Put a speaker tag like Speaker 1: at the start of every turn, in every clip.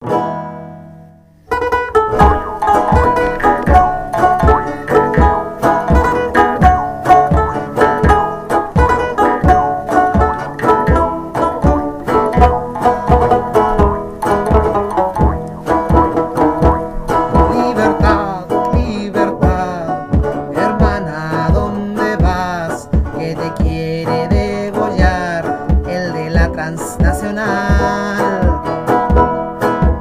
Speaker 1: Libertad, libertad, hermana, ¿dónde vas? Que te quiere degollar el de la transnacional.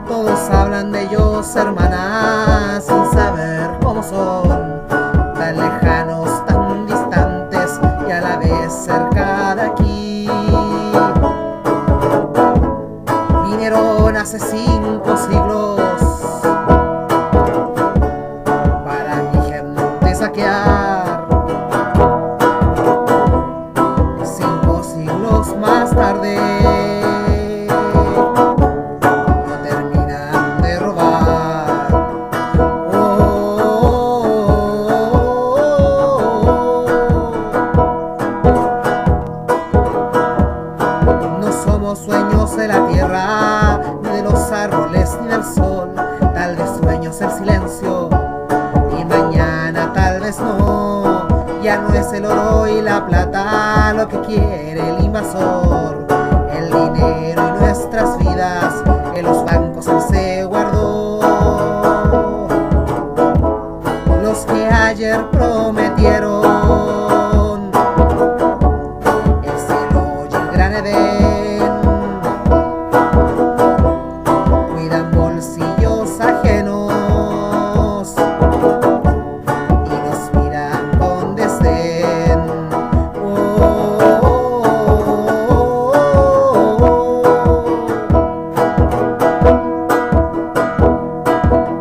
Speaker 1: Todos hablan de ellos, hermanas, sin saber cómo son, tan lejanos, tan distantes y a la vez cerca de aquí. Vinieron hace 5 siglos para mi gente saquear. 5 siglos más tarde no terminan de robar. No somos dueños de la tierra, ni de los árboles, ni del sol. Tal vez dueños del silencio, y mañana tal vez no. Ya no es el oro y la plata lo que quiere el invasor. El dinero y nuestras vidas en los bancos él se guardó. Los que ayer prometieron el cielo y el gran Edén, cuidan bolsillos ajenos y nos miran con desdén.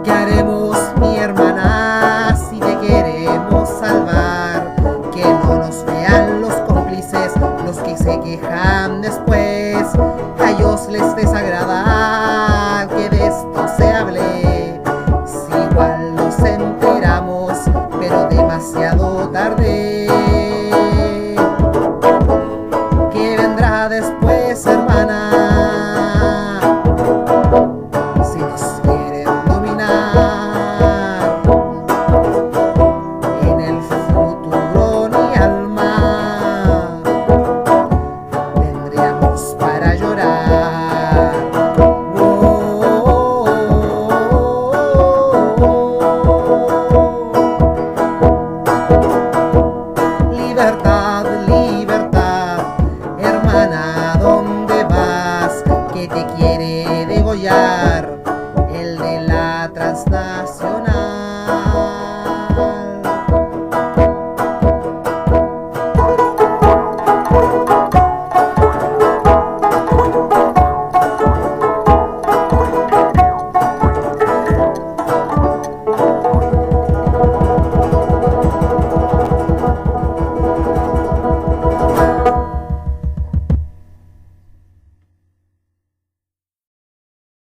Speaker 1: ¿Qué haremos, mi hermana, si te queremos salvar? Que no nos vean los cómplices, los que se quejan después, a ellos les desagrada